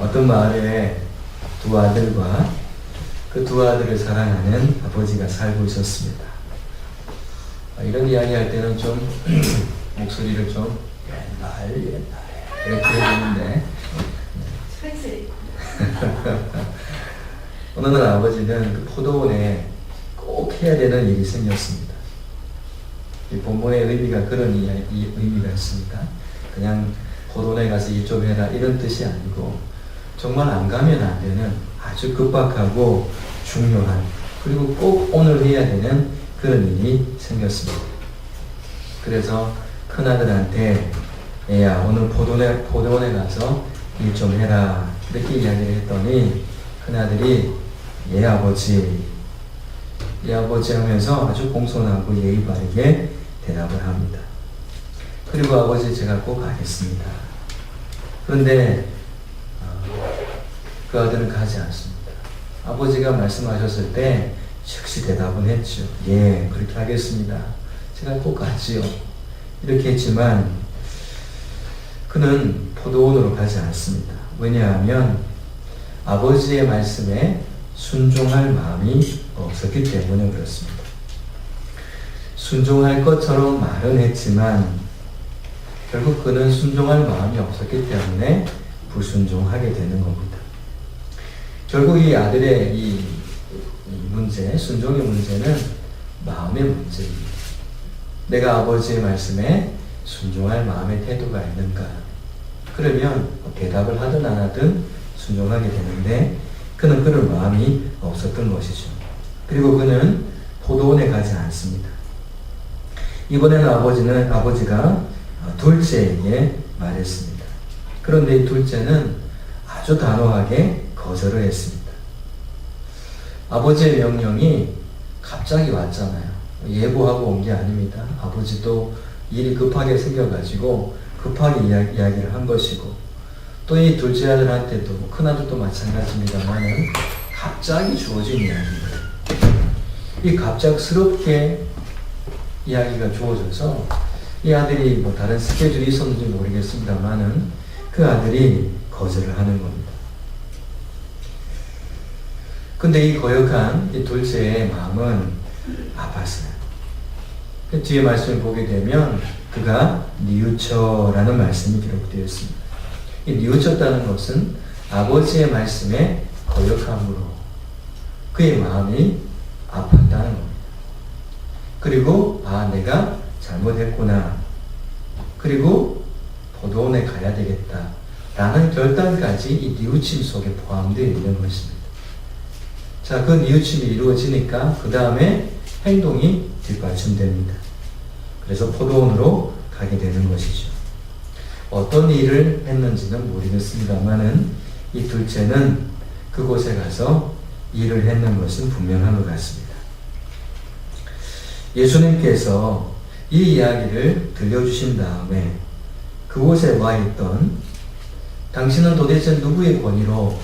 어떤 마을에 두 아들과 그 두 아들을 사랑하는 아버지가 살고 있었습니다. 이런 이야기 할 때는 좀 목소리를 좀 옛날에 이렇게 해야 되는데 어느 날 아버지는 그 포도원에 꼭 해야 되는 일이 생겼습니다. 이 본문의 의미가 그런 의미가 있습니다. 그냥 포도원에 가서 일 좀 해라 이런 뜻이 아니고 정말 안 가면 안 되는 아주 급박하고 중요한 그리고 꼭 오늘 해야 되는 그런 일이 생겼습니다. 그래서 큰아들한테 애야 오늘 포도원에 가서 일 좀 해라 이렇게 이야기를 했더니 큰아들이 예 아버지 하면서 아주 공손하고 예의 바르게 대답을 합니다. 그리고 아버지 제가 꼭 가겠습니다. 그런데 그 아들은 가지 않습니다. 아버지가 말씀하셨을 때 즉시 대답은 했죠. 예 그렇게 하겠습니다. 제가 꼭 가지요. 이렇게 했지만 그는 포도원으로 가지 않습니다. 왜냐하면 아버지의 말씀에 순종할 마음이 없었기 때문에 그렇습니다. 순종할 것처럼 말은 했지만 결국 그는 순종할 마음이 없었기 때문에 불순종하게 되는 겁니다. 결국 이 아들의 이 문제, 순종의 문제는 마음의 문제입니다. 내가 아버지의 말씀에 순종할 마음의 태도가 있는가? 그러면 대답을 하든 안 하든 순종하게 되는데 그는 그런 마음이 없었던 것이죠. 그리고 그는 포도원에 가지 않습니다. 이번에는 아버지가 둘째에게 말했습니다. 그런데 이 둘째는 아주 단호하게 거절을 했습니다. 아버지의 명령이 갑자기 왔잖아요. 예고하고 온 게 아닙니다. 아버지도 일이 급하게 생겨가지고 급하게 이야기를 한 것이고 또 이 둘째 아들한테도 큰아들도 마찬가지입니다만은 갑자기 주어진 이야기입니다. 이 갑작스럽게 이야기가 주어져서 이 아들이 뭐 다른 스케줄이 있었는지 모르겠습니다만은 그 아들이 거절을 하는 겁니다. 근데 이 거역한 이 둘째의 마음은 아팠어요. 그 뒤에 말씀을 보게 되면 그가 뉘우쳐라는 말씀이 기록되어 있습니다. 이 뉘우쳤다는 것은 아버지의 말씀에 거역함으로 그의 마음이 아팠다는 겁니다. 그리고 내가 잘못했구나. 그리고 포도원에 가야 되겠다. 라는 결단까지 이 뉘우침 속에 포함되어 있는 것입니다. 자, 그 뉘우침이 이루어지니까 그 다음에 행동이 뒷받침됩니다. 그래서 포도원으로 가게 되는 것이죠. 어떤 일을 했는지는 모르겠습니다만은 이 둘째는 그곳에 가서 일을 했는 것은 분명한 것 같습니다. 예수님께서 이 이야기를 들려주신 다음에 그곳에 와 있던 당신은 도대체 누구의 권위로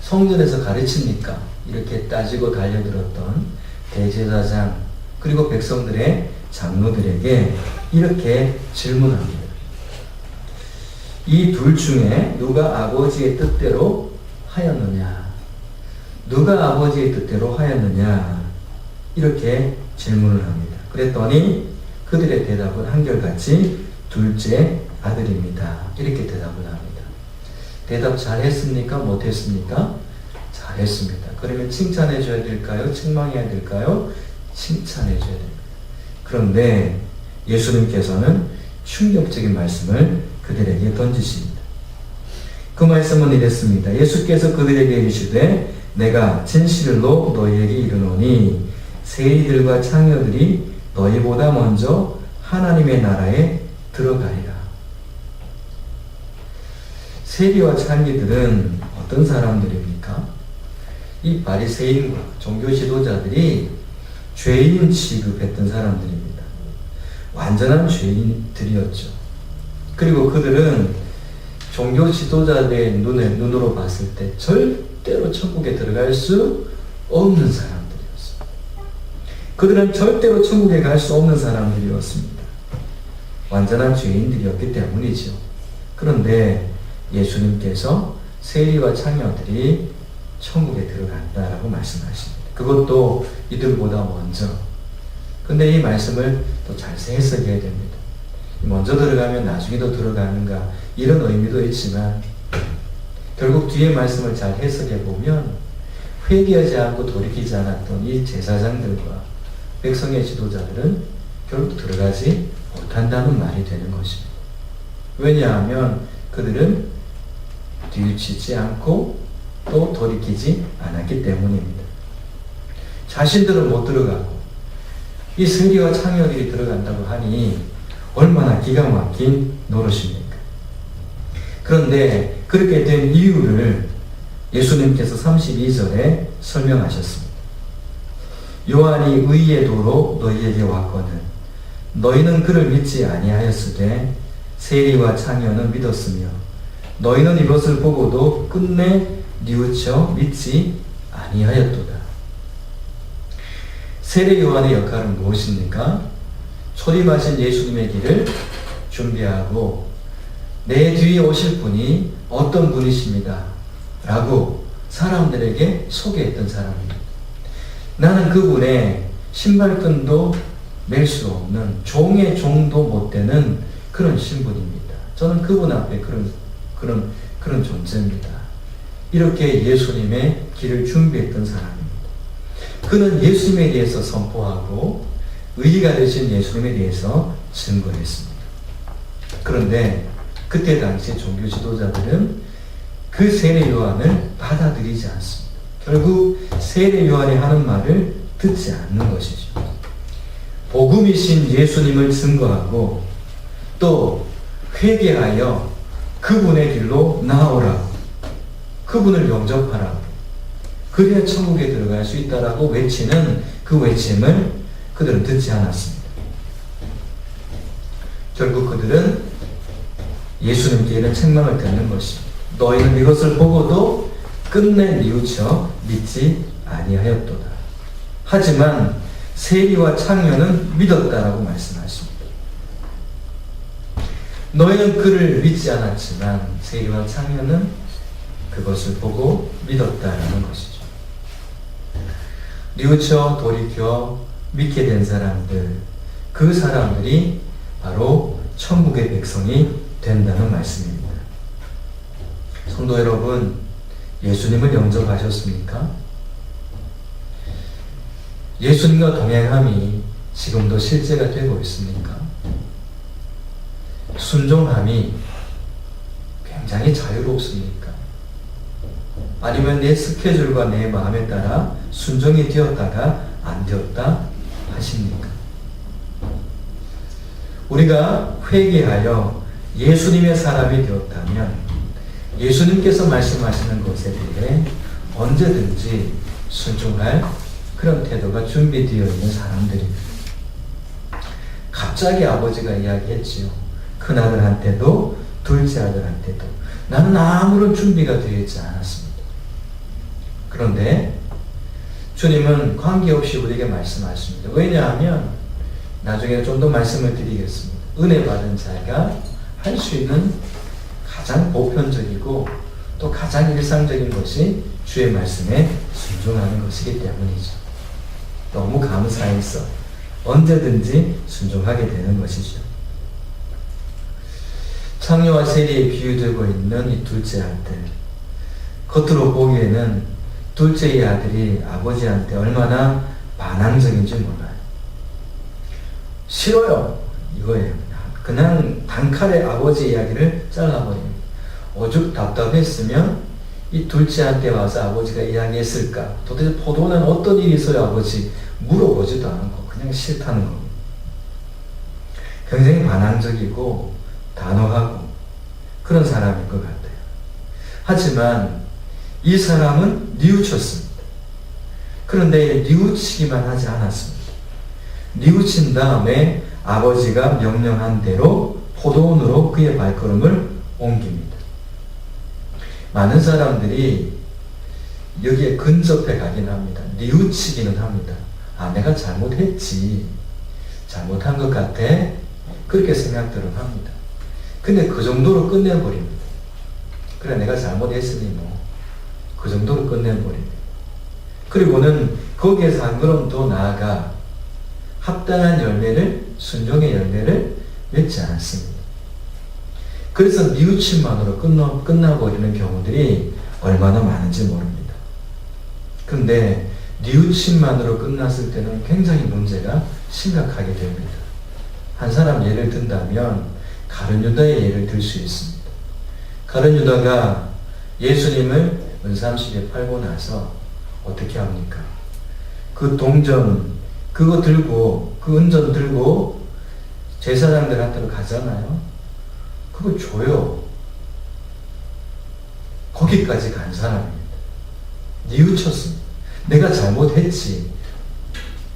성전에서 가르칩니까? 이렇게 따지고 달려들었던 대제사장 그리고 백성들의 장로들에게 이렇게 질문합니다. 이 둘 중에 누가 아버지의 뜻대로 하였느냐? 누가 아버지의 뜻대로 하였느냐? 이렇게 질문을 합니다. 그랬더니 그들의 대답은 한결같이 둘째 아들입니다. 이렇게 대답을 합니다. 대답 잘했습니까? 못했습니까? 잘했습니다. 그러면 칭찬해 줘야 될까요? 책망해야 될까요? 칭찬해 줘야 됩니다. 그런데 예수님께서는 충격적인 말씀을 그들에게 던지십니다. 그 말씀은 이랬습니다. 예수께서 그들에게 이르시되 내가 진실로 너희에게 이르노니 세리들과 창녀들이 너희보다 먼저 하나님의 나라에 들어가리라. 세리와 창녀들은 어떤 사람들입니까? 이 바리새인과 종교 지도자들이 죄인 취급했던 사람들입니다. 완전한 죄인들이었죠. 그리고 그들은 종교 지도자들의 눈으로 봤을 때 절대로 천국에 들어갈 수 없는 사람들이었습니다. 그들은 절대로 천국에 갈 수 없는 사람들이었습니다. 완전한 죄인들이었기 때문이죠. 그런데 예수님께서 세리와 창녀들이 천국에 들어간다라고 말씀하십니다. 그것도 이들보다 먼저. 근데 이 말씀을 또 잘 해석해야 됩니다. 먼저 들어가면 나중에도 들어가는가 이런 의미도 있지만 결국 뒤에 말씀을 잘 해석해 보면 회개하지 않고 돌이키지 않았던 이 제사장들과 백성의 지도자들은 결국 들어가지 못한다는 말이 되는 것입니다. 왜냐하면 그들은 뒤치지 않고 또 돌이키지 않았기 때문입니다. 자신들은 못 들어가고 이 세리와 창녀들이 들어간다고 하니 얼마나 기가 막힌 노릇입니까? 그런데 그렇게 된 이유를 예수님께서 32절에 설명하셨습니다. 요한이 의의 도로 너희에게 왔거든 너희는 그를 믿지 아니하였으되 세리와 창녀는 믿었으며 너희는 이것을 보고도 끝내 뉘우쳐 믿지 아니하였도다. 세례 요한의 역할은 무엇입니까? 초림하신 예수님의 길을 준비하고 내 뒤에 오실 분이 어떤 분이십니다 라고 사람들에게 소개했던 사람입니다. 나는 그분의 신발끈도 맬 수 없는 종의 종도 못 되는 그런 신분입니다. 저는 그분 앞에 그런 존재입니다. 이렇게 예수님의 길을 준비했던 사람입니다. 그는 예수님에 대해서 선포하고 의리가 되신 예수님에 대해서 증거했습니다. 그런데 그때 당시 종교 지도자들은 그 세례 요한을 받아들이지 않습니다. 결국 세례 요한이 하는 말을 듣지 않는 것이죠. 복음이신 예수님을 증거하고 또 회개하여 그분의 길로 나아오라고 그분을 영접하라고 그래야 천국에 들어갈 수 있다라고 외치는 그 외침을 그들은 듣지 않았습니다. 결국 그들은 예수님께는 책망을 듣는 것입니다. 너희는 이것을 보고도 끝내 뉘우쳐 믿지 아니하였도다. 하지만 세리와 창녀는 믿었다라고 말씀하십니다. 너희는 그를 믿지 않았지만 세리와 창녀는 그것을 보고 믿었다라는 것이죠. 뉘우쳐 돌이켜 믿게 된 사람들, 그 사람들이 바로 천국의 백성이 된다는 말씀입니다. 성도 여러분, 예수님을 영접하셨습니까? 예수님과 동행함이 지금도 실제가 되고 있습니까? 순종함이 굉장히 자유롭습니까? 아니면 내 스케줄과 내 마음에 따라 순종이 되었다가 안 되었다 하십니까? 우리가 회개하여 예수님의 사람이 되었다면 예수님께서 말씀하시는 것에 대해 언제든지 순종할 그런 태도가 준비되어 있는 사람들입니다. 갑자기 아버지가 이야기했지요. 큰아들한테도 둘째 아들한테도 나는 아무런 준비가 되어 있지 않았습니다. 그런데 주님은 관계없이 우리에게 말씀하십니다. 왜냐하면 나중에 좀 더 말씀을 드리겠습니다. 은혜 받은 자가 할 수 있는 가장 보편적이고 또 가장 일상적인 것이 주의 말씀에 순종하는 것이기 때문이죠. 너무 감사해서 언제든지 순종하게 되는 것이죠. 창녀와 세리에 비유되고 있는 이 둘째 아들, 겉으로 보기에는 둘째의 아들이 아버지한테 얼마나 반항적인지 몰라요. 싫어요 이거예요. 그냥 단칼에 아버지 이야기를 잘라버립니다. 오죽 답답했으면 이 둘째한테 와서 아버지가 이야기했을까? 도대체 포도는 어떤 일이 있어요 아버지? 물어보지도 않고 그냥 싫다는 겁니다. 굉장히 반항적이고 단호하고 그런 사람인 것 같아요. 하지만 이 사람은 뉘우쳤습니다. 그런데 뉘우치기만 하지 않았습니다. 뉘우친 다음에 아버지가 명령한 대로 포도원으로 그의 발걸음을 옮깁니다. 많은 사람들이 여기에 근접해 가긴 합니다. 뉘우치기는 합니다. 아, 내가 잘못했지. 잘못한 것 같아. 그렇게 생각들은 합니다. 근데 그 정도로 끝내버립니다. 그래 내가 잘못했으니 뭐 그 정도로 끝내버립니다. 그리고는 거기에서 한 걸음 더 나아가 합당한 열매를, 순종의 열매를 맺지 않습니다. 그래서 뉘우침만으로 끝나버리는 경우들이 얼마나 많은지 모릅니다. 그런데 뉘우침만으로 끝났을 때는 굉장히 문제가 심각하게 됩니다. 한 사람 예를 든다면 가룟 유다의 예를 들 수 있습니다. 가룟 유다가 예수님을 은삼십에 팔고 나서 어떻게 합니까? 그 동전 그거 들고, 그 은전 들고 제사장들한테로 가잖아요. 그거 줘요. 거기까지 간 사람입니다. 뉘우쳤습니다. 내가 잘못했지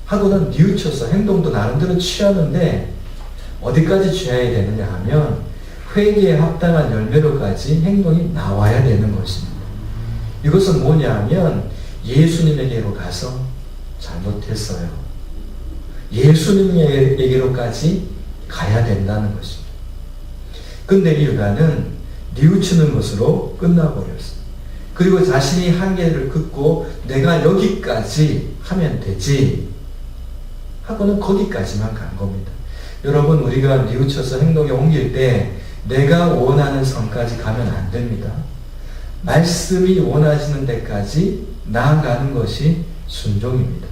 하고는 뉘우쳐서 행동도 나름대로 취하는데 어디까지 취해야 되느냐 하면 회개에 합당한 열매로까지 행동이 나와야 되는 것입니다. 이것은 뭐냐 하면 예수님에게로 가서 잘못했어요. 예수님에게로까지 가야 된다는 것입니다. 근데 이 유다는 뉘우치는 것으로 끝나버렸어요. 그리고 자신이 한계를 긋고 내가 여기까지 하면 되지 하고는 거기까지만 간 겁니다. 여러분, 우리가 뉘우쳐서 행동에 옮길 때 내가 원하는 선까지 가면 안 됩니다. 말씀이 원하시는 데까지 나아가는 것이 순종입니다.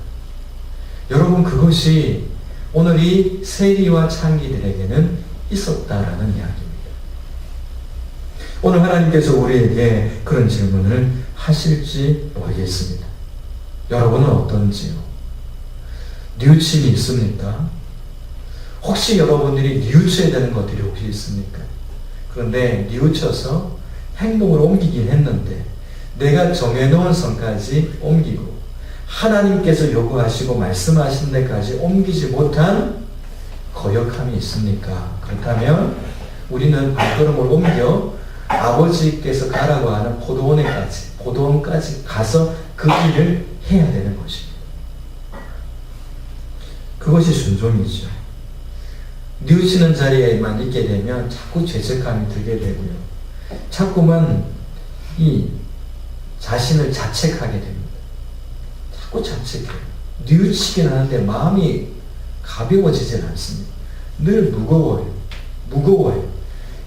여러분, 그것이 오늘 이 세리와 창기들에게는 있었다라는 이야기입니다. 오늘 하나님께서 우리에게 그런 질문을 하실지 모르겠습니다. 여러분은 어떤지요? 뉘우침이 있습니까? 혹시 여러분들이 뉘우쳐야 되는 것들이 혹시 있습니까? 그런데 뉘우쳐서 행동을 옮기긴 했는데 내가 정해놓은 선까지 옮기고 하나님께서 요구하시고 말씀하신 데까지 옮기지 못한 거역함이 있습니까? 그렇다면 우리는 발걸음을 옮겨 아버지께서 가라고 하는 포도원까지 가서 그 일을 해야 되는 것입니다. 그것이 순종이죠. 뉘우치는 자리에만 있게 되면 자꾸 죄책감이 들게 되고요. 자꾸만 이 자신을 자책하게 됩니다. 자꾸 자책해요. 뉘우치긴 하는데 마음이 가벼워지질 않습니다. 늘 무거워요.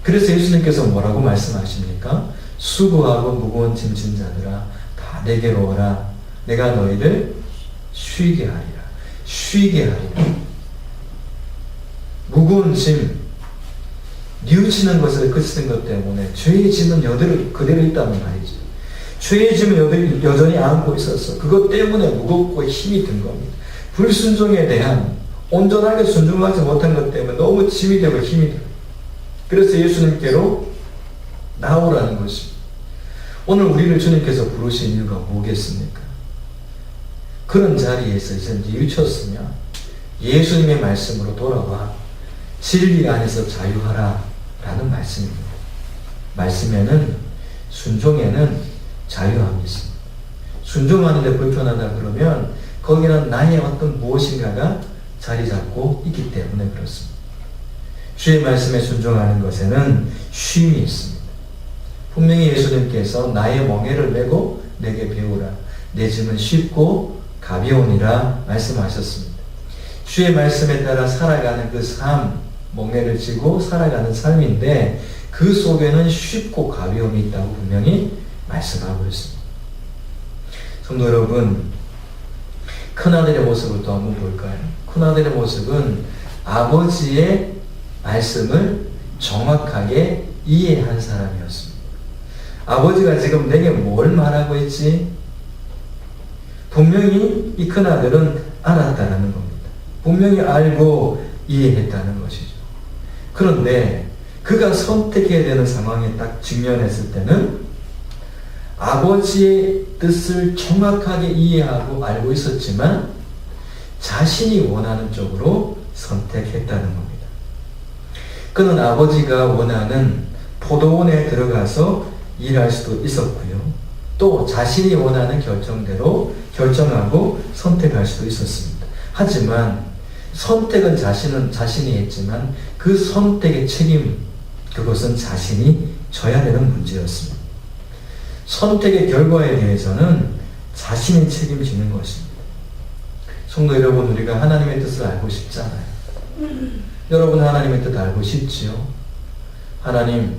그래서 예수님께서 뭐라고 말씀하십니까? 수고하고 무거운 짐진 자들아 다 내게로 오라. 내가 너희를 쉬게 하리라. 무거운 짐, 뉘우치는 것을 그치는 것 때문에 죄의 짐은 그대로 있다는 말이죠. 죄의 짐은 여전히 안고 있었어. 그것 때문에 무겁고 힘이 든 겁니다. 불순종에 대한 온전하게 순종하지 못한 것 때문에 너무 짐이 되고 힘이 들어요. 그래서 예수님께로 나오라는 것입니다. 오늘 우리를 주님께서 부르신 이유가 뭐겠습니까? 그런 자리에서 이제 뉘우쳤으면 예수님의 말씀으로 돌아와 진리 안에서 자유하라 라는 말씀입니다. 말씀에는, 순종에는 자유함이 있습니다. 순종하는데 불편하다 그러면 거기는 나의 어떤 무엇인가가 자리 잡고 있기 때문에 그렇습니다. 주의 말씀에 순종하는 것에는 쉼이 있습니다. 분명히 예수님께서 나의 멍에를 메고 내게 배우라. 내 짐은 쉽고 가벼우니라 말씀하셨습니다. 주의 말씀에 따라 살아가는 그 삶, 멍에를 지고 살아가는 삶인데 그 속에는 쉽고 가벼움이 있다고 분명히 말씀하고 있습니다. 성도 여러분, 큰아들의 모습을 또 한번 볼까요? 큰아들의 모습은 아버지의 말씀을 정확하게 이해한 사람이었습니다. 아버지가 지금 내게 뭘 말하고 있지? 분명히 이 큰아들은 알았다는 겁니다. 분명히 알고 이해했다는 것이죠. 그런데 그가 선택해야 되는 상황에 딱 직면했을 때는 아버지의 뜻을 정확하게 이해하고 알고 있었지만 자신이 원하는 쪽으로 선택했다는 겁니다. 그는 아버지가 원하는 포도원에 들어가서 일할 수도 있었고요. 또 자신이 원하는 결정대로 결정하고 선택할 수도 있었습니다. 하지만 선택은 자신이 했지만 그 선택의 책임, 그것은 자신이 져야 되는 문제였습니다. 선택의 결과에 대해서는 자신이 책임지는 것입니다. 성도 여러분, 우리가 하나님의 뜻을 알고 싶잖아요. 여러분 하나님의 뜻 알고 싶지요? 하나님,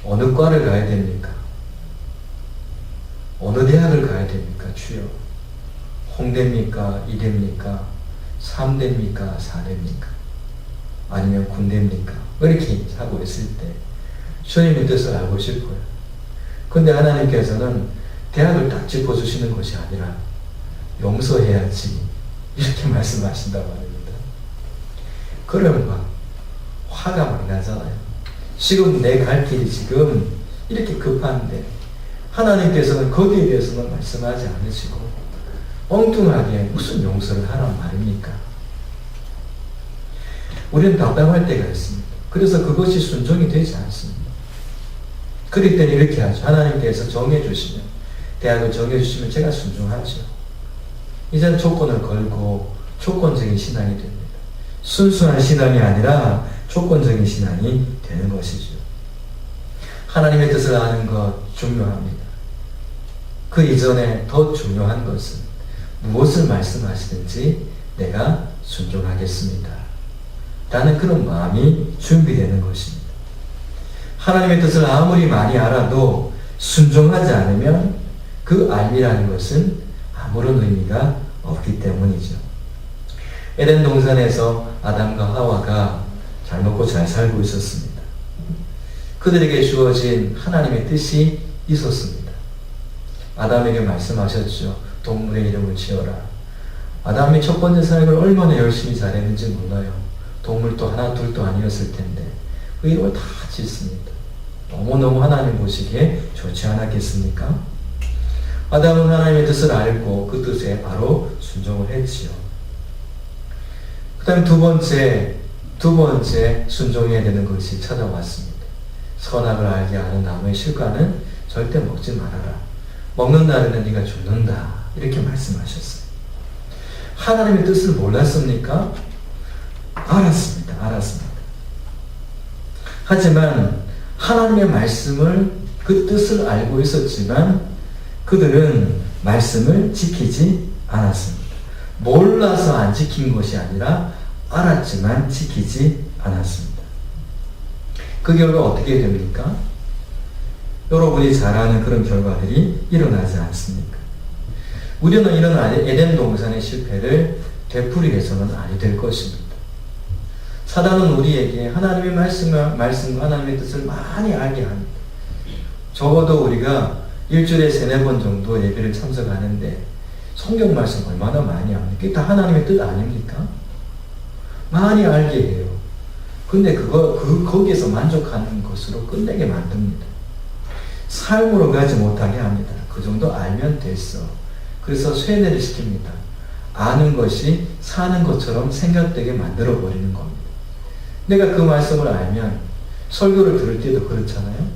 어느 과를 가야 됩니까? 어느 대학을 가야 됩니까? 주여. 홍대입니까? 이대입니까? 3대입니까? 4대입니까? 아니면 군대입니까? 이렇게 하고 있을 때 주님의 뜻을 알고 싶어요. 근데 하나님께서는 대학을 딱 짚어주시는 것이 아니라 용서해야지 이렇게 말씀하신다고 합니다. 그러면 막 화가 막 나잖아요. 지금 내 갈 길이 지금 이렇게 급한데 하나님께서는 거기에 대해서는 말씀하지 않으시고 엉뚱하게 무슨 용서를 하란 말입니까? 우리는 답답할 때가 있습니다. 그래서 그것이 순종이 되지 않습니다. 그럴 때는 이렇게 하죠. 하나님께서 정해주시면, 대학을 정해주시면 제가 순종하죠. 이제는 조건을 걸고 조건적인 신앙이 됩니다. 순수한 신앙이 아니라 조건적인 신앙이 되는 것이죠. 하나님의 뜻을 아는 것 중요합니다. 그 이전에 더 중요한 것은 무엇을 말씀하시든지 내가 순종하겠습니다. 라는 그런 마음이 준비되는 것입니다. 하나님의 뜻을 아무리 많이 알아도 순종하지 않으면 그 알미라는 것은 아무런 의미가 없기 때문이죠. 에덴 동산에서 아담과 하와가 잘 먹고 잘 살고 있었습니다. 그들에게 주어진 하나님의 뜻이 있었습니다. 아담에게 말씀하셨죠. 동물의 이름을 지어라. 아담이 첫 번째 사역을 얼마나 열심히 잘했는지 몰라요. 동물도 하나 둘도 아니었을 텐데 그 이름을 다 짓습니다. 너무너무 하나님 보시기에 좋지 않았겠습니까? 아담은 하나님의 뜻을 알고 그 뜻에 바로 순종을 했지요. 그 다음에 두 번째 순종해야 되는 것이 찾아왔습니다. 선악을 알게 하는 나무의 실과는 절대 먹지 말아라. 먹는 날에는 네가 죽는다. 이렇게 말씀하셨어요. 하나님의 뜻을 몰랐습니까? 알았습니다. 하지만 하나님의 말씀을, 그 뜻을 알고 있었지만 그들은 말씀을 지키지 않았습니다. 몰라서 안 지킨 것이 아니라 알았지만 지키지 않았습니다. 그 결과 어떻게 됩니까? 여러분이 잘 아는 그런 결과들이 일어나지 않습니까? 우리는 이런 에덴 동산의 실패를 되풀이해서는 아니 될 것입니다. 사단은 우리에게 하나님의 말씀과 하나님의 뜻을 많이 알게 합니다. 적어도 우리가 일주일에 3-4번 정도 예배를 참석하는데 성경 말씀 얼마나 많이 합니까? 그게 다 하나님의 뜻 아닙니까? 많이 알게 해요. 근데 거기에서 만족하는 것으로 끝내게 만듭니다. 삶으로 가지 못하게 합니다. 그 정도 알면 됐어. 그래서 쇠뇌를 시킵니다. 아는 것이 사는 것처럼 생각되게 만들어버리는 겁니다. 내가 그 말씀을 알면 설교를 들을 때도 그렇잖아요.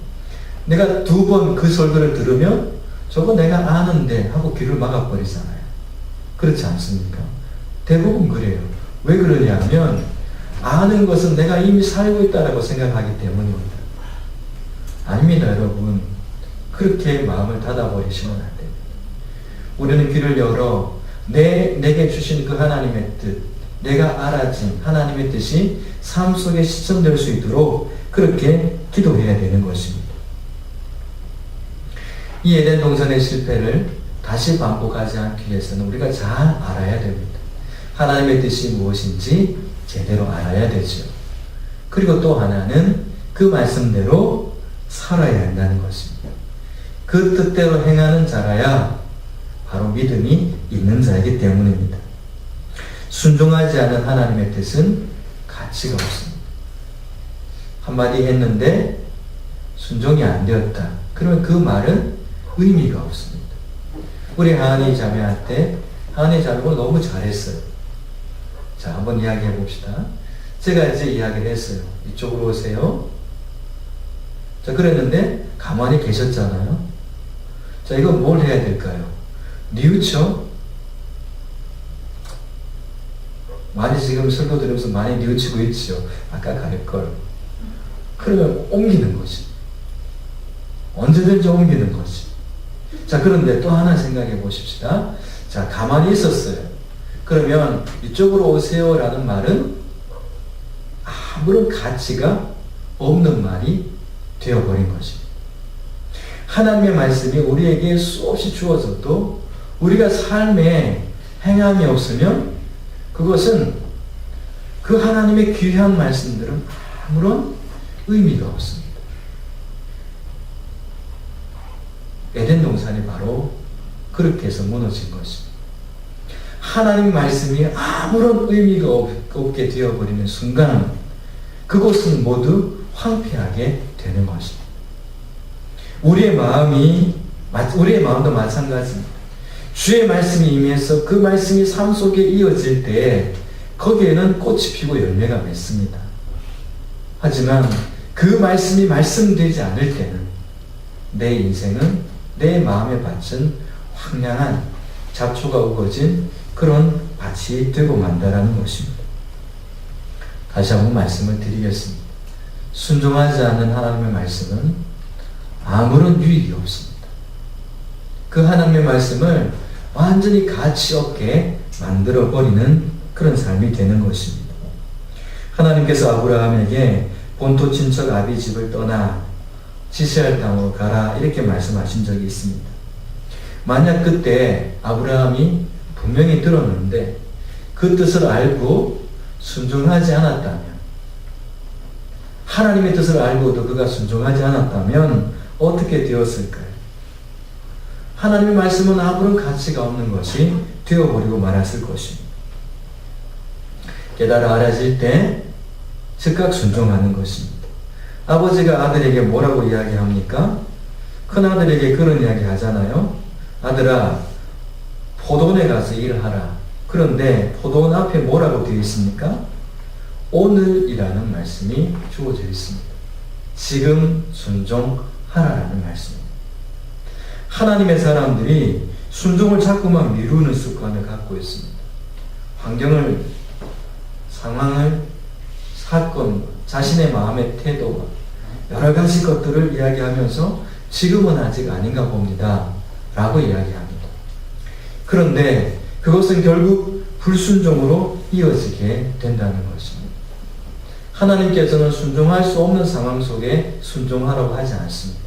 내가 2번 그 설교를 들으면 저거 내가 아는데 하고 귀를 막아버리잖아요. 그렇지 않습니까? 대부분 그래요. 왜 그러냐면 아는 것은 내가 이미 살고 있다고 생각하기 때문입니다. 아닙니다, 여러분. 그렇게 마음을 닫아버리시면 안 됩니다. 우리는 귀를 열어 내게 주신 그 하나님의 뜻, 내가 알아진 하나님의 뜻이 삶 속에 실천될 수 있도록 그렇게 기도해야 되는 것입니다. 이 에덴 동산의 실패를 다시 반복하지 않기 위해서는 우리가 잘 알아야 됩니다. 하나님의 뜻이 무엇인지 제대로 알아야 되죠. 그리고 또 하나는 그 말씀대로 살아야 한다는 것입니다. 그 뜻대로 행하는 자라야 바로 믿음이 있는 자이기 때문입니다. 순종하지 않은 하나님의 뜻은 가치가 없습니다. 한마디 했는데 순종이 안 되었다. 그러면 그 말은 의미가 없습니다. 우리 하은이 자매한테 하은이 자매가 너무 잘했어요. 자, 한번 이야기해 봅시다. 제가 이제 이야기를 했어요. 이쪽으로 오세요. 자, 그랬는데 가만히 계셨잖아요. 자, 이건 뭘 해야 될까요? 뉘우쳐? 많이 지금 설교 들으면서 많이 뉘우치고 있죠. 아까 가릴걸. 그러면 옮기는 거지. 언제든지 옮기는 거지. 자, 그런데 또 하나 생각해 보십시다. 자, 가만히 있었어요. 그러면 이쪽으로 오세요라는 말은 아무런 가치가 없는 말이 되어버린 것입니다. 하나님의 말씀이 우리에게 수없이 주어져도 우리가 삶에 행함이 없으면 그것은 그 하나님의 귀한 말씀들은 아무런 의미가 없습니다. 에덴 동산이 바로 그렇게 해서 무너진 것입니다. 하나님 말씀이 아무런 의미가 없게 되어버리는 순간 그곳은 모두 황폐하게 되는 것입니다. 우리의 마음도 마찬가지입니다. 주의 말씀이 임해서 그 말씀이 삶 속에 이어질 때 거기에는 꽃이 피고 열매가 맺습니다. 하지만 그 말씀이 말씀되지 않을 때는 내 인생은 내 마음의 밭은 황량한 잡초가 우거진 그런 밭이 되고 만다라는 것입니다. 다시 한번 말씀을 드리겠습니다. 순종하지 않는 하나님의 말씀은 아무런 유익이 없습니다. 그 하나님의 말씀을 완전히 가치 없게 만들어버리는 그런 삶이 되는 것입니다. 하나님께서 아브라함에게 본토 친척 아비 집을 떠나 지시할 땅으로 가라 이렇게 말씀하신 적이 있습니다. 만약 그때 아브라함이 분명히 들었는데 그 뜻을 알고 순종하지 않았다면, 하나님의 뜻을 알고도 그가 순종하지 않았다면 어떻게 되었을까요? 하나님의 말씀은 아무런 가치가 없는 것이 되어버리고 말았을 것입니다. 깨달아 알아질 때 즉각 순종하는 것입니다. 아버지가 아들에게 뭐라고 이야기합니까? 큰아들에게 그런 이야기 하잖아요. 아들아, 포도원에 가서 일하라. 그런데 포도원 앞에 뭐라고 되어 있습니까? 오늘이라는 말씀이 주어져 있습니다. 지금 순종하라라는 말씀입니다. 하나님의 사람들이 순종을 자꾸만 미루는 습관을 갖고 있습니다. 환경을, 상황을, 사건, 자신의 마음의 태도와 여러 가지 것들을 이야기하면서 지금은 아직 아닌가 봅니다. 라고 이야기합니다. 그런데 그것은 결국 불순종으로 이어지게 된다는 것입니다. 하나님께서는 순종할 수 없는 상황 속에 순종하라고 하지 않습니다.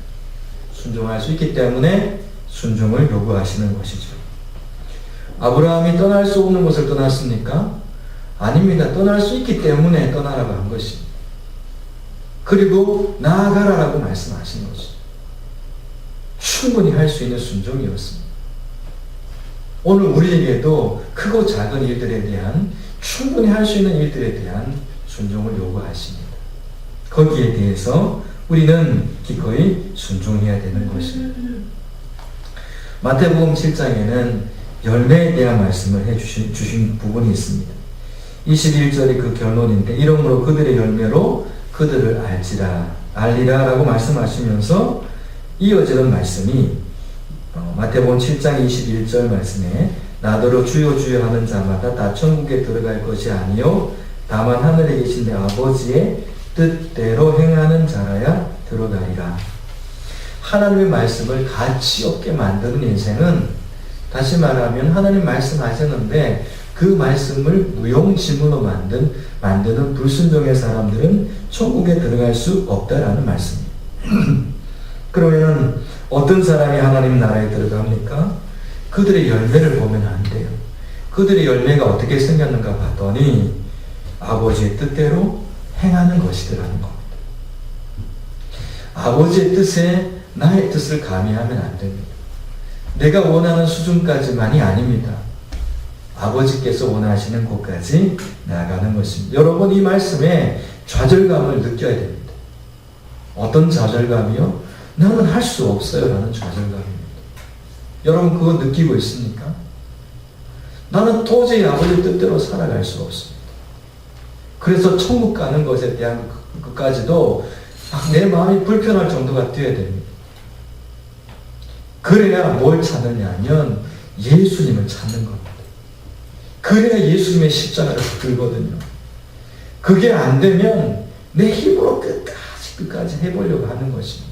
순종할 수 있기 때문에 순종을 요구하시는 것이죠. 아브라함이 떠날 수 없는 곳을 떠났습니까? 아닙니다. 떠날 수 있기 때문에 떠나라고 한 것입니다. 그리고 나아가라라고 말씀하신 것이죠. 충분히 할 수 있는 순종이었습니다. 오늘 우리에게도 크고 작은 일들에 대한, 충분히 할 수 있는 일들에 대한 순종을 요구하십니다. 거기에 대해서 우리는 기꺼이 순종해야 되는 것입니다. 마태복음 7장에는 열매에 대한 말씀을 해주신 부분이 있습니다. 21절의 그 결론인데, 이러므로 그들의 열매로 그들을 알리라 라고 말씀하시면서 이어지는 말씀이 마태복음 7장 21절 말씀에 나더러 주여 주여 하는 자마다 다 천국에 들어갈 것이 아니요 다만 하늘에 계신 내 아버지의 뜻대로 행하는 자라야 들어가리라. 하나님의 말씀을 가치 없게 만드는 인생은, 다시 말하면 하나님 말씀하셨는데 그 말씀을 무용지물로 만드는 불순종의 사람들은 천국에 들어갈 수 없다라는 말씀입니다. 그러면 어떤 사람이 하나님 나라에 들어갑니까? 그들의 열매를 보면 안 돼요. 그들의 열매가 어떻게 생겼는가 봤더니 아버지의 뜻대로 행하는 것이더라는 겁니다. 아버지의 뜻에 나의 뜻을 가미하면 안 됩니다. 내가 원하는 수준까지만이 아닙니다. 아버지께서 원하시는 곳까지 나아가는 것입니다. 여러분, 이 말씀에 좌절감을 느껴야 됩니다. 어떤 좌절감이요? 나는 할 수 없어요 라는 좌절감입니다. 여러분 그거 느끼고 있습니까? 나는 도저히 아버지 뜻대로 살아갈 수 없습니다. 그래서 천국 가는 것에 대한 것까지도 내 마음이 불편할 정도가 되어야 됩니다. 그래야 뭘 찾느냐 하면 예수님을 찾는 겁니다. 그래야 예수님의 십자가를 들거든요. 그게 안 되면 내 힘으로 끝까지 해보려고 하는 것입니다.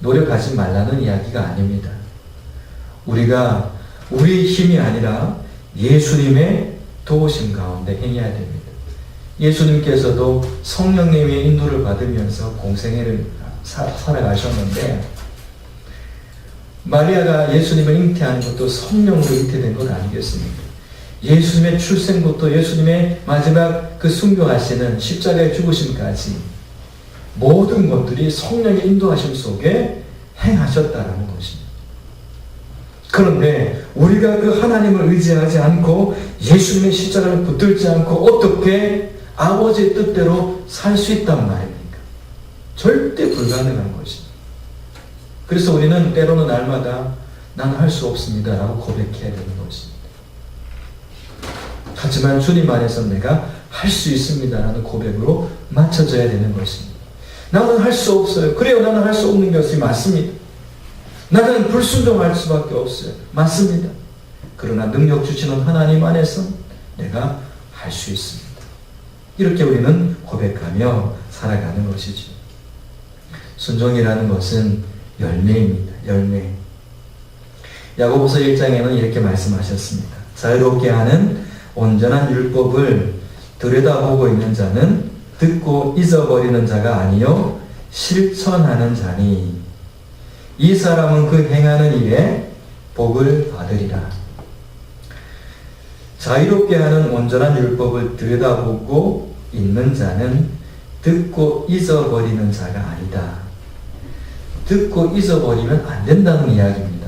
노력하지 말라는 이야기가 아닙니다. 우리가 우리의 힘이 아니라 예수님의 도우심 가운데 행해야 됩니다. 예수님께서도 성령님의 인도를 받으면서 공생애를 살아가셨는데, 마리아가 예수님을 잉태하는 것도 성령으로 잉태된 것 아니겠습니까? 예수님의 출생부터 예수님의 마지막 그 순교하시는 십자가의 죽으심까지 모든 것들이 성령의 인도하심 속에 행하셨다라는 것입니다. 그런데 우리가 그 하나님을 의지하지 않고 예수님의 십자가를 붙들지 않고 어떻게 아버지의 뜻대로 살 수 있단 말입니까? 절대 불가능한 것입니다. 그래서 우리는 때로는 날마다 나는 할 수 없습니다 라고 고백해야 되는 것입니다. 하지만 주님 안에서 내가 할 수 있습니다 라는 고백으로 맞춰져야 되는 것입니다. 나는 할 수 없어요. 그래요, 나는 할 수 없는 것이 맞습니다. 나는 불순종할 수밖에 없어요. 맞습니다. 그러나 능력 주시는 하나님 안에서 내가 할 수 있습니다. 이렇게 우리는 고백하며 살아가는 것이죠. 순종이라는 것은 열매입니다. 열매. 야고보서 1장에는 이렇게 말씀하셨습니다. 자유롭게 하는 온전한 율법을 들여다보고 있는 자는 듣고 잊어버리는 자가 아니요 실천하는 자니 이 사람은 그 행하는 일에 복을 받으리라. 자유롭게 하는 온전한 율법을 들여다보고 있는 자는 듣고 잊어버리는 자가 아니다. 듣고 잊어버리면 안 된다는 이야기입니다.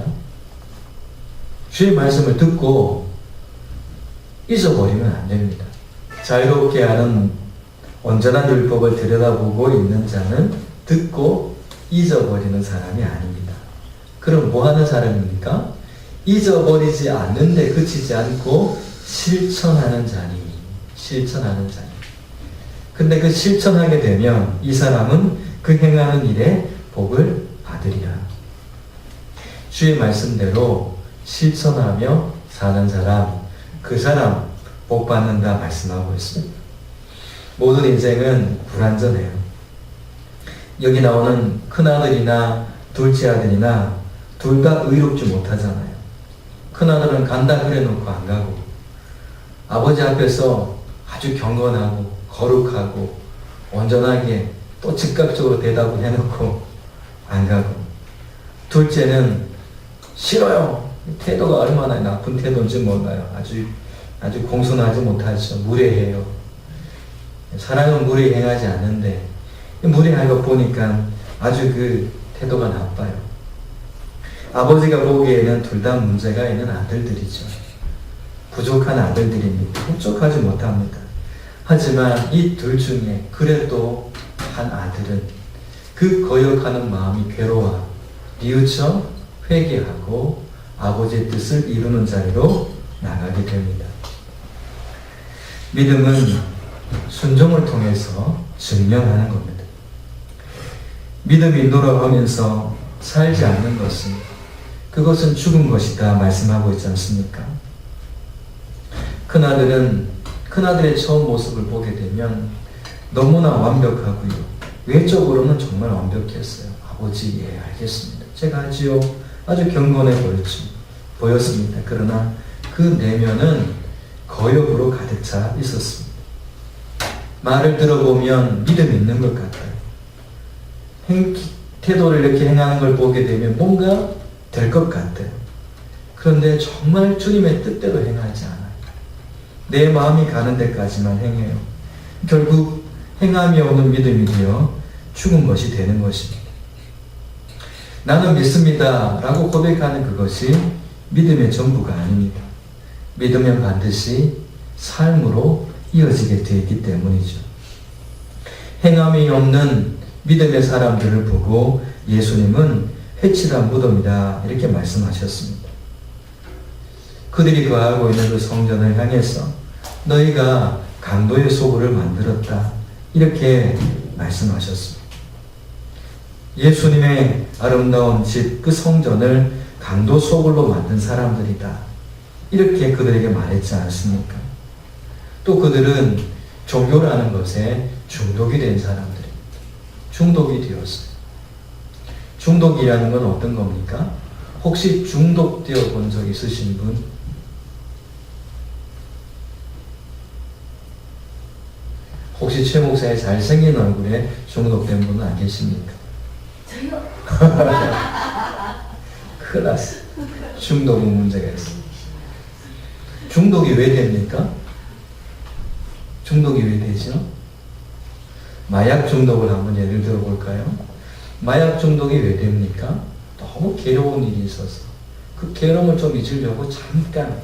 주의 말씀을 듣고 잊어버리면 안 됩니다. 자유롭게 하는 온전한 율법을 들여다보고 있는 자는 듣고 잊어버리는 사람이 아닙니다. 그럼 뭐 하는 사람입니까? 잊어버리지 않는데 그치지 않고 실천하는 자니. 실천하는 자니. 근데 그 실천하게 되면 이 사람은 그 행하는 일에 복을 받으리라. 주의 말씀대로 실천하며 사는 사람, 그 사람 복 받는다 말씀하고 있습니다. 모든 인생은 불완전해요. 여기 나오는 큰아들이나 둘째 아들이나 둘 다 의롭지 못하잖아요. 큰아들은 간다 그래 놓고 안 가고, 아버지 앞에서 아주 경건하고 거룩하고 온전하게 또 즉각적으로 대답을 해놓고 안 가고, 둘째는 싫어요. 태도가 얼마나 나쁜 태도인지 몰라요. 아주 공손하지 못하죠. 무례해요. 사랑은 무례 행하지 않는데 무례한 거 보니까 아주 그 태도가 나빠요. 아버지가 보기에는 둘 다 문제가 있는 아들들이죠. 부족한 아들들입니다. 흡족하지 못합니다. 하지만 이 둘 중에 그래도 한 아들은 그 거역하는 마음이 괴로워 뉘우쳐 회개하고 아버지의 뜻을 이루는 자리로 나가게 됩니다. 믿음은 순종을 통해서 증명하는 겁니다. 믿음이 노력하면서 살지 않는 것은 그것은 죽은 것이다 말씀하고 있지 않습니까? 큰아들의 처음 모습을 보게 되면 너무나 완벽하고요. 외적으로는 정말 완벽했어요. 아버지, 예, 알겠습니다. 제가 하지요. 아주 경건해 보였습니다. 그러나 그 내면은 거역으로 가득 차 있었습니다. 말을 들어보면 믿음이 있는 것 같아요. 태도를 이렇게 행하는 걸 보게 되면 뭔가 될 것 같아요. 그런데 정말 주님의 뜻대로 행하지 않아요. 내 마음이 가는 데까지만 행해요. 결국 행함이 오는 믿음이 되어 죽은 것이 되는 것입니다. 나는 믿습니다 라고 고백하는 그것이 믿음의 전부가 아닙니다. 믿으면 반드시 삶으로 이어지게 되어 있기 때문이죠. 행함이 없는 믿음의 사람들을 보고 예수님은 해칠한 무덤이다 이렇게 말씀하셨습니다. 그들이 거하고 있는 그 성전을 향해서 너희가 강도의 소굴을 만들었다 이렇게 말씀하셨습니다. 예수님의 아름다운 집, 그 성전을 강도 소굴로 만든 사람들이다 이렇게 그들에게 말했지 않습니까? 또 그들은 종교라는 것에 중독이 된 사람들입니다. 중독이 되었어요. 중독이라는 건 어떤 겁니까? 혹시 중독되어 본 적 있으신 분? 혹시 최 목사의 잘생긴 얼굴에 중독된 분은 안 계십니까? 저요? 큰일 났어. 중독은 문제가 있습니다. 중독이 왜 됩니까? 중독이 왜 되죠? 마약 중독을 한번 예를 들어 볼까요? 마약 중독이 왜 됩니까? 너무 괴로운 일이 있어서 그 괴로움을 좀 잊으려고 잠깐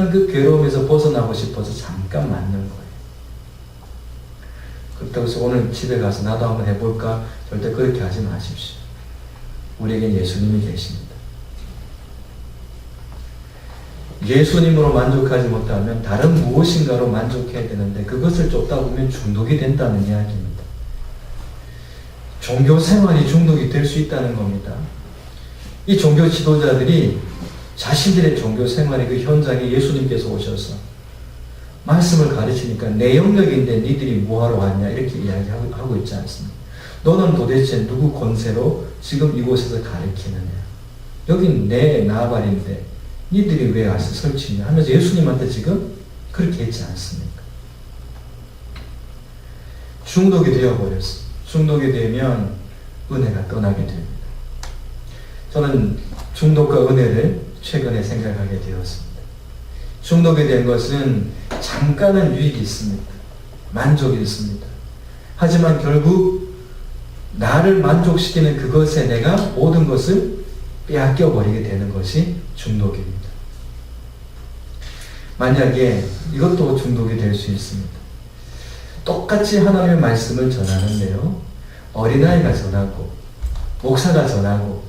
그 괴로움에서 벗어나고 싶어서 잠깐 맞는 거예요. 그렇다고 해서 오늘 집에 가서 나도 한번 해볼까? 절대 그렇게 하지 마십시오. 우리에겐 예수님이 계십니다. 예수님으로 만족하지 못하면 다른 무엇인가로 만족해야 되는데 그것을 쫓다 보면 중독이 된다는 이야기입니다. 종교 생활이 중독이 될 수 있다는 겁니다. 이 종교 지도자들이 자신들의 종교 생활의 그 현장에 예수님께서 오셔서 말씀을 가르치니까 내 영역인데 니들이 뭐하러 왔냐 이렇게 이야기하고 있지 않습니까? 너는 도대체 누구 권세로 지금 이곳에서 가르치느냐? 여긴 내 나발인데 니들이 왜 와서 설치냐 하면서 예수님한테 지금 그렇게 했지 않습니까? 중독이 되어버렸어. 중독이 되면 은혜가 떠나게 됩니다. 저는 중독과 은혜를 최근에 생각하게 되었습니다. 중독이 된 것은 잠깐은 유익이 있습니다. 만족이 있습니다. 하지만 결국 나를 만족시키는 그것에 내가 모든 것을 빼앗겨 버리게 되는 것이 중독입니다. 만약에 이것도 중독이 될 수 있습니다. 똑같이 하나님의 말씀을 전하는데요. 어린아이가 전하고 목사가 전하고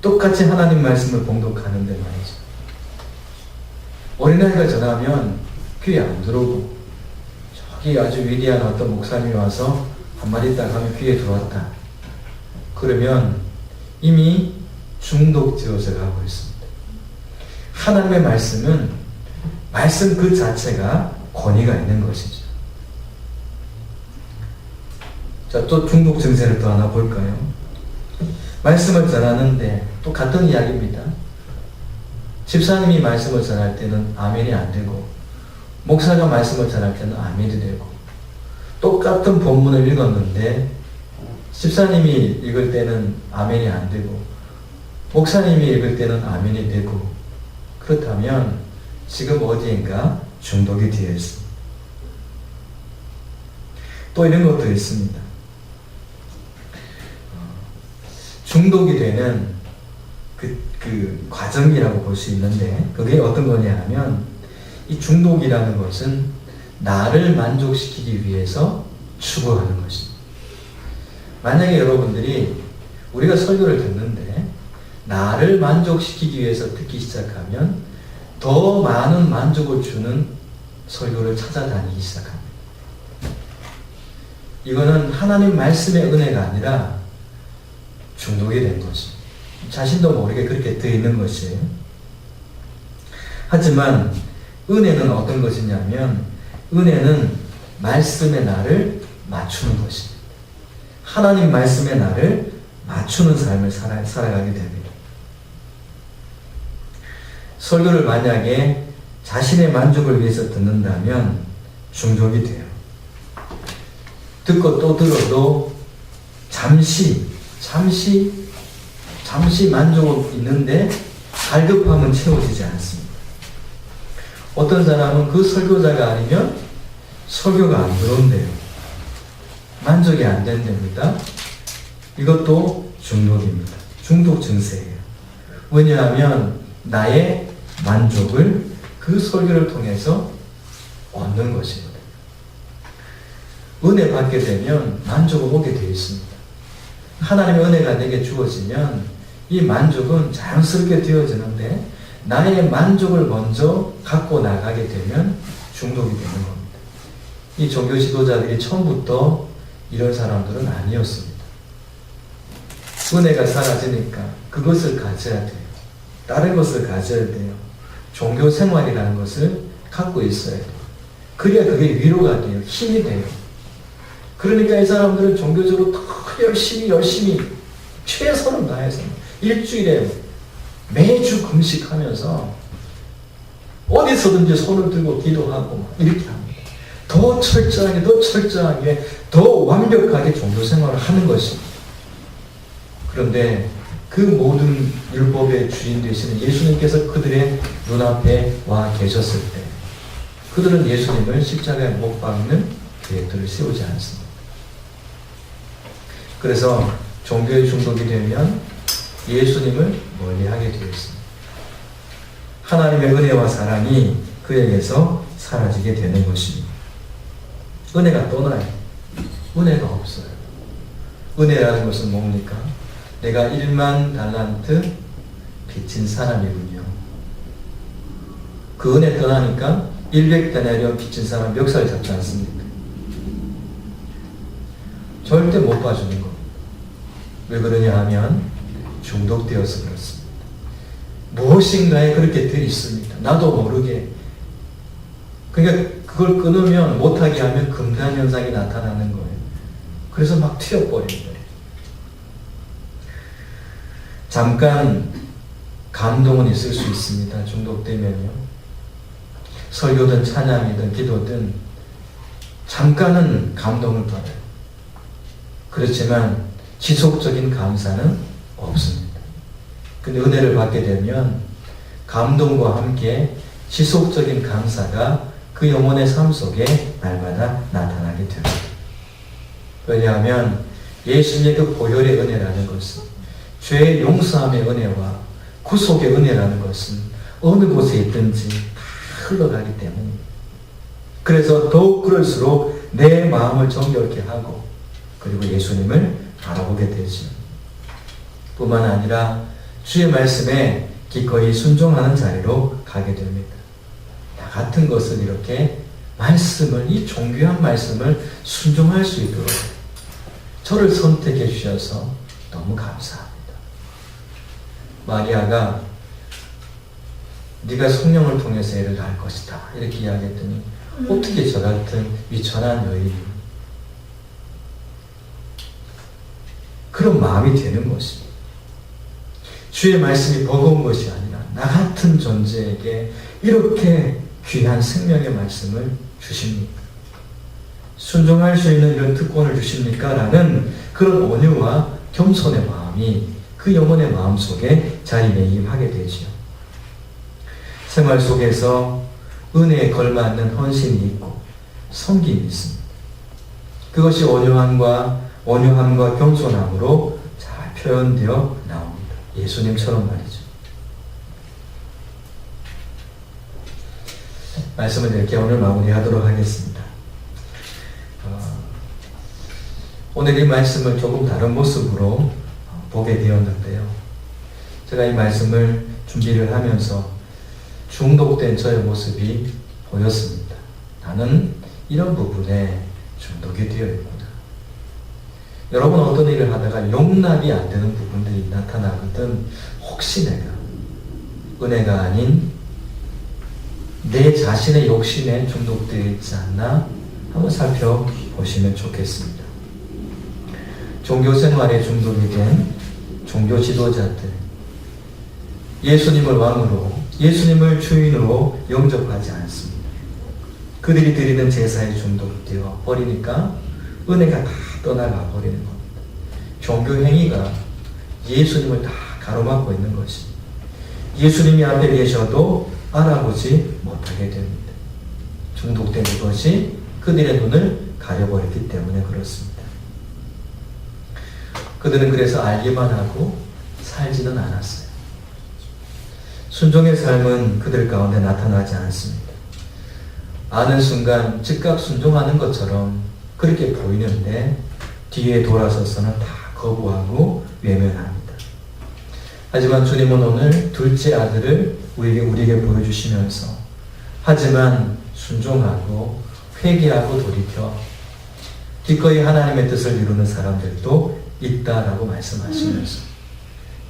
똑같이 하나님 말씀을 봉독하는데 말이죠. 어린아이가 전하면 귀에 안 들어오고 저기 아주 위대한 어떤 목사님이 와서 한마디 딱 하면 귀에 들어왔다. 그러면 이미 중독되어져 가고 있습니다. 하나님의 말씀은 말씀 그 자체가 권위가 있는 것이죠. 자, 또 중독 증세를 또 하나 볼까요? 말씀을 전하는데 또 같은 이야기입니다. 집사님이 말씀을 전할 때는 아멘이 안 되고 목사가 말씀을 전할 때는 아멘이 되고 똑같은 본문을 읽었는데 집사님이 읽을 때는 아멘이 안 되고 목사님이 읽을 때는 아멘이 되고 그렇다면 지금 어디인가 중독이 되어 있습니다. 또 이런 것도 있습니다. 중독이 되는 그 과정이라고 볼 수 있는데 그게 어떤 거냐 하면 이 중독이라는 것은 나를 만족시키기 위해서 추구하는 것입니다. 만약에 여러분들이 우리가 설교를 듣는데 나를 만족시키기 위해서 듣기 시작하면 더 많은 만족을 주는 설교를 찾아다니기 시작합니다. 이거는 하나님 말씀의 은혜가 아니라 중독이 된 것입니다. 자신도 모르게 그렇게 되어 있는 것이에요. 하지만 은혜는 어떤 것이냐면 은혜는 말씀의 나를 맞추는 것입니다. 하나님 말씀의 나를 맞추는 삶을 살아가게 됩니다. 설교를 만약에 자신의 만족을 위해서 듣는다면 중독이 돼요. 듣고 또 들어도 잠시 만족은 있는데 갈급함은 채워지지 않습니다. 어떤 사람은 그 설교자가 아니면 설교가 안 들어온대요. 만족이 안 된답니다. 이것도 중독입니다. 중독 증세예요. 왜냐하면 나의 만족을 그 설교를 통해서 얻는 것입니다. 은혜 받게 되면 만족은 오게 되어 있습니다. 하나님의 은혜가 내게 주어지면 이 만족은 자연스럽게 되어지는데 나의 만족을 먼저 갖고 나가게 되면 중독이 되는 겁니다. 이 종교 지도자들이 처음부터 이런 사람들은 아니었습니다. 은혜가 사라지니까 그것을 가져야 돼요. 다른 것을 가져야 돼요. 종교 생활이라는 것을 갖고 있어야 돼요. 그래야 그게 위로가 돼요. 힘이 돼요. 그러니까 이 사람들은 종교적으로 더 열심히 최선을 다해서 일주일에 매주 금식하면서 어디서든지 손을 들고 기도하고 이렇게 합니다. 더 철저하게, 더 철저하게, 더 완벽하게 종교 생활을 하는 것입니다. 그런데 그 모든 율법의 주인 되시는 예수님께서 그들의 눈앞에 와 계셨을 때 그들은 예수님을 십자가에 못 박는 계획들을 세우지 않습니다. 그래서 종교에 중독이 되면 예수님을 멀리하게 되어 있습니다. 하나님의 은혜와 사랑이 그에게서 사라지게 되는 것입니다. 은혜가 떠나요. 은혜가 없어요. 은혜라는 것은 뭡니까? 내가 1만 달란트 빚진 사람이군요. 그 은혜 떠나니까 100데나리온 빚진 사람 멱살 잡지 않습니까? 절대 못 봐주는 겁니다. 왜 그러냐 하면 중독되어서 그렇습니다. 무엇인가에 그렇게 들있습니다. 나도 모르게. 그러니까 그걸 끊으면, 못하게 하면 금단 현상이 나타나는 거예요. 그래서 막 튀어버리는 거예요. 잠깐 감동은 있을 수 있습니다. 중독되면요. 설교든 찬양이든 기도든 잠깐은 감동을 받아요. 그렇지만 지속적인 감사는 없습니다. 근데 은혜를 받게 되면 감동과 함께 지속적인 감사가 그 영혼의 삶 속에 날마다 나타나게 됩니다. 왜냐하면 예수님의 그 보혈의 은혜라는 것은, 죄의 용서함의 은혜와 구속의 은혜라는 것은 어느 곳에 있든지 다 흘러가기 때문입니다. 그래서 더욱 그럴수록 내 마음을 정결케 하고 그리고 예수님을 바라보게 되죠. 뿐만 아니라 주의 말씀에 기꺼이 순종하는 자리로 가게 됩니다. 나 같은 것을 이렇게 말씀을, 이 존귀한 말씀을 순종할 수 있도록 저를 선택해 주셔서 너무 감사합니다. 마리아가 네가 성령을 통해서 애를 낳을 것이다 이렇게 이야기했더니 어떻게 저 같은 위천한 여인이 그런 마음이 되는 것입니다. 주의 말씀이 버거운 것이 아니라 나 같은 존재에게 이렇게 귀한 생명의 말씀을 주십니까? 순종할 수 있는 이런 특권을 주십니까? 라는 그런 온유와 겸손의 마음이 그 영혼의 마음 속에 자리매김하게 되지요. 생활 속에서 은혜에 걸맞는 헌신이 있고 섬김이 있습니다. 그것이 온유함과 겸손함으로 잘 표현되어 나옵니다. 예수님처럼 말이죠. 말씀을 이렇게 오늘 마무리하도록 하겠습니다. 오늘 이 말씀을 조금 다른 모습으로 보게 되었는데요. 제가 이 말씀을 준비를 하면서 중독된 저의 모습이 보였습니다. 나는 이런 부분에 중독이 되어 있구나. 여러분 어떤 일을 하다가 용납이 안 되는 부분들이 나타나거든 혹시 내가 은혜가 아닌 내 자신의 욕심에 중독되어 있지 않나 한번 살펴보시면 좋겠습니다. 종교생활에 중독이 된 종교 지도자들, 예수님을 왕으로, 예수님을 주인으로 영접하지 않습니다. 그들이 드리는 제사에 중독되어 버리니까 은혜가 다 떠나가 버리는 겁니다. 종교 행위가 예수님을 다 가로막고 있는 것입니다. 예수님이 앞에 계셔도 알아보지 못하게 됩니다. 중독된 것이 그들의 눈을 가려버렸기 때문에 그렇습니다. 그들은 그래서 알기만 하고 살지는 않았어요. 순종의 삶은 그들 가운데 나타나지 않습니다. 아는 순간 즉각 순종하는 것처럼 그렇게 보이는데 뒤에 돌아서서는 다 거부하고 외면합니다. 하지만 주님은 오늘 둘째 아들을 우리에게 보여주시면서 하지만 순종하고 회개하고 돌이켜 기꺼이 하나님의 뜻을 이루는 사람들도 있다라고 말씀하시면서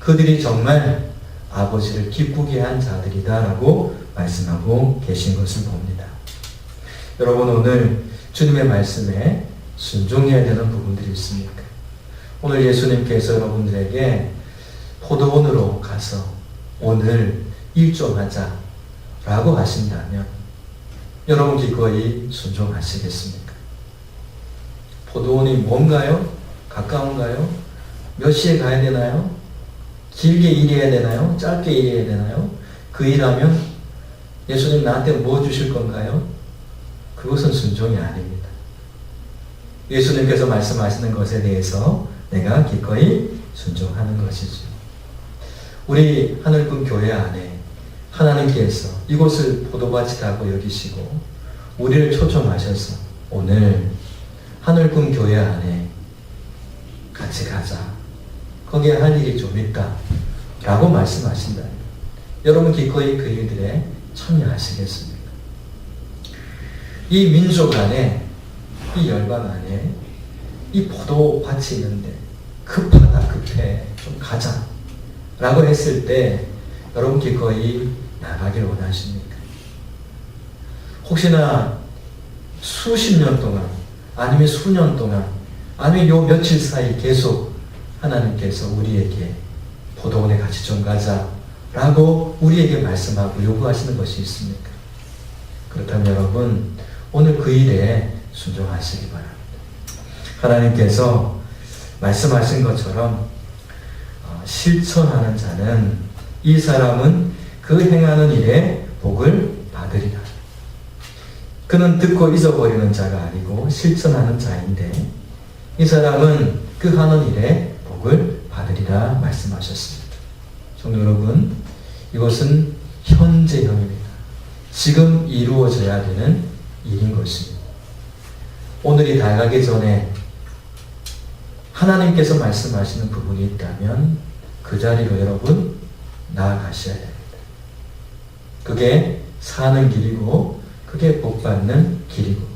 그들이 정말 아버지를 기쁘게 한 자들이다라고 말씀하고 계신 것을 봅니다. 여러분 오늘 주님의 말씀에 순종해야 되는 부분들이 있습니까? 오늘 예수님께서 여러분들에게 포도원으로 가서 오늘 일종하자라고 하신다면 여러분 기꺼이 순종하시겠습니까? 포도원이 뭔가요? 가까운가요? 몇 시에 가야 되나요? 길게 일해야 되나요? 짧게 일해야 되나요? 그 일하면 예수님 나한테 뭐 주실 건가요? 그것은 순종이 아닙니다. 예수님께서 말씀하시는 것에 대해서 내가 기꺼이 순종하는 것이죠. 우리 하늘군 교회 안에 하나님께서 이곳을 포도밭이라고 여기시고 우리를 초청하셔서 오늘 하늘군 교회 안에 같이 가자. 거기에 할 일이 좀 있다. 라고 말씀하신다. 여러분 기꺼이 그 일들에 참여하시겠습니까? 이 민족 안에, 이 열방 안에 이 포도밭이 있는데 급하다 급해 좀 가자 라고 했을 때 여러분 기꺼이 나가길 원하십니까? 혹시나 수십 년 동안 아니면 수년 동안 아니면 요 며칠 사이 계속 하나님께서 우리에게 포도원에 같이 좀 가자 라고 우리에게 말씀하고 요구하시는 것이 있습니까? 그렇다면 여러분 오늘 그 일에 순종하시기 바랍니다. 하나님께서 말씀하신 것처럼 실천하는 자는 이 사람은 그 행하는 일에 복을 받으리라. 그는 듣고 잊어버리는 자가 아니고 실천하는 자인데 이 사람은 그 하는 일에 복을 받으리라 말씀하셨습니다. 성도 여러분, 이것은 현재형입니다. 지금 이루어져야 되는 일인 것입니다. 오늘이 다가기 전에 하나님께서 말씀하시는 부분이 있다면 그 자리로 여러분 나아가셔야 됩니다. 그게 사는 길이고 그게 복받는 길이고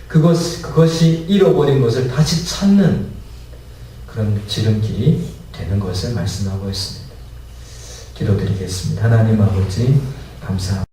그것이 잃어버린 것을 다시 찾는 그런 지름길이 되는 것을 말씀하고 있습니다. 기도드리겠습니다. 하나님 아버지 감사합니다.